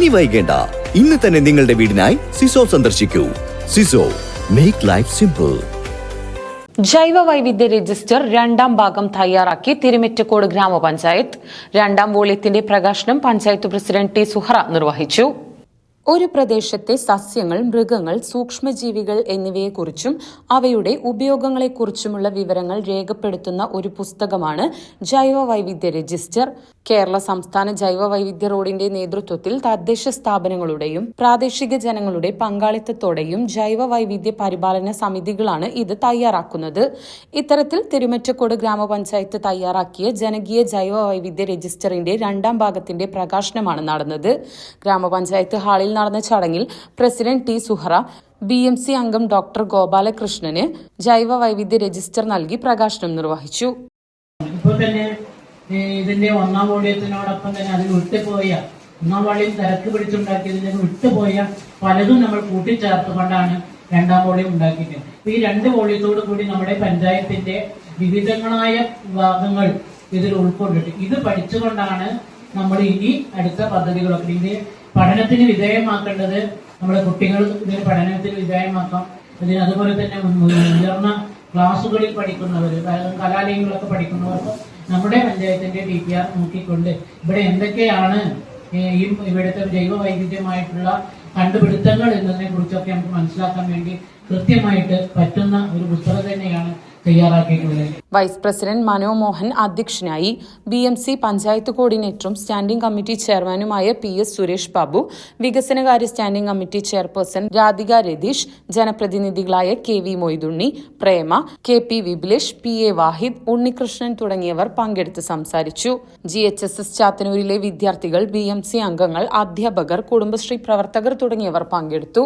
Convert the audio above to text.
ഇനി വൈകേണ്ട, ഇന്ന് തന്നെ നിങ്ങളുടെ വീടിനായി സിസോ സന്ദർശിക്കൂ. സിസോ, മേക്ക് ലൈഫ് സിമ്പിൾ. ജൈവ വൈവിധ്യ രജിസ്റ്റർ രണ്ടാം ഭാഗം തയ്യാറാക്കി തിരുമിറ്റക്കോട് ഗ്രാമപഞ്ചായത്ത്. രണ്ടാം വോള്യത്തിന്റെ പ്രകാശനം പഞ്ചായത്ത് പ്രസിഡന്റ് ടി സുഹറ നിർവഹിച്ചു. ഒരു പ്രദേശത്തെ സസ്യങ്ങൾ, മൃഗങ്ങൾ, സൂക്ഷ്മജീവികൾ എന്നിവയെക്കുറിച്ചും അവയുടെ ഉപയോഗങ്ങളെക്കുറിച്ചുമുള്ള വിവരങ്ങൾ രേഖപ്പെടുത്തുന്ന ഒരു പുസ്തകമാണ് ജൈവ വൈവിധ്യ രജിസ്റ്റർ. കേരള സംസ്ഥാന ജൈവ വൈവിധ്യ റോഡിന്റെ നേതൃത്വത്തിൽ തദ്ദേശ സ്ഥാപനങ്ങളുടെയും പ്രാദേശിക ജനങ്ങളുടെ പങ്കാളിത്തത്തോടെയും ജൈവ വൈവിധ്യ പരിപാലന സമിതികളാണ് ഇത് തയ്യാറാക്കുന്നത്. ഇത്തരത്തിൽ തിരുമറ്റക്കോട് ഗ്രാമപഞ്ചായത്ത് തയ്യാറാക്കിയ ജനകീയ ജൈവ വൈവിധ്യ രജിസ്റ്ററിന്റെ രണ്ടാം ഭാഗത്തിന്റെ പ്രകാശനമാണ് നടന്നത്. ഗ്രാമപഞ്ചായത്ത് ഹാളിൽ നടന്ന ചടങ്ങിൽ പ്രസിഡന്റ് ടി സുഹറ, BMC അംഗം ഡോക്ടർ ഗോപാലകൃഷ്ണന് ജൈവ വൈവിധ്യ രജിസ്റ്റർ നൽകി പ്രകാശനം നിർവഹിച്ചു. ഇപ്പോൾ തന്നെ ഇതിന്റെ ഒന്നാം വോള്യത്തിനോടൊപ്പം തന്നെ അതിൽ വിട്ടുപോയ ഒന്നാം വോള്യം തിരക്ക് പിടിച്ചുണ്ടാക്കിയതിന് വിട്ടുപോയ പലതും നമ്മൾ കൂട്ടിച്ചേർത്തുകൊണ്ടാണ് രണ്ടാം വോള്യം ഉണ്ടാക്കിയിട്ടുള്ളത്. ഈ രണ്ട് വോള്യത്തോടു കൂടി നമ്മുടെ പഞ്ചായത്തിന്റെ വിവിധങ്ങളായ ഭാഗങ്ങൾ ഇതിൽ ഉൾക്കൊണ്ടിട്ട് ഇത് പഠിച്ചുകൊണ്ടാണ് നമ്മൾ ഇനി അടുത്ത പദ്ധതികളൊക്കെ ഇത് പഠനത്തിന് വിധേയമാക്കേണ്ടത്. നമ്മുടെ കുട്ടികൾ ഇതിന് പഠനത്തിന് വിധേയമാക്കാം. അതിന് അതുപോലെ തന്നെ ഉയർന്ന ക്ലാസുകളിൽ പഠിക്കുന്നവർ, കലാലയങ്ങളൊക്കെ പഠിക്കുന്നവർക്ക് നമ്മുടെ പഞ്ചായത്തിന്റെ DPR നോക്കിക്കൊണ്ട് ഇവിടെ എന്തൊക്കെയാണ് ഇവിടുത്തെ ജൈവ വൈവിധ്യമായിട്ടുള്ള കണ്ടുപിടുത്തങ്ങൾ എന്നതിനെ കുറിച്ചൊക്കെ നമുക്ക് മനസ്സിലാക്കാൻ വേണ്ടി കൃത്യമായിട്ട് പറ്റുന്ന ഒരു പുസ്തകം തന്നെയാണ് തയ്യാറാക്കിയിട്ടുള്ളത്. വൈസ് പ്രസിഡന്റ് മനോമോഹൻ അധ്യക്ഷനായി. BMC പഞ്ചായത്ത് കോർഡിനേറ്ററും സ്റ്റാൻഡിംഗ് കമ്മിറ്റി ചെയർമാനുമായ PS സുരേഷ് ബാബു, വികസനകാര്യ standing committee chairperson Radhika Ratheesh, ജനപ്രതിനിധികളായ KV Moidunni, Prema, KP Vipilesh, PA Wahid, Unnikrishnan തുടങ്ങിയവർ പങ്കെടുത്ത് സംസാരിച്ചു. GHSS ചാത്തന്നൂരിലെ വിദ്യാർത്ഥികൾ, BMC അംഗങ്ങൾ, അധ്യാപകർ, കുടുംബശ്രീ പ്രവർത്തകർ തുടങ്ങിയവർ പങ്കെടുത്തു.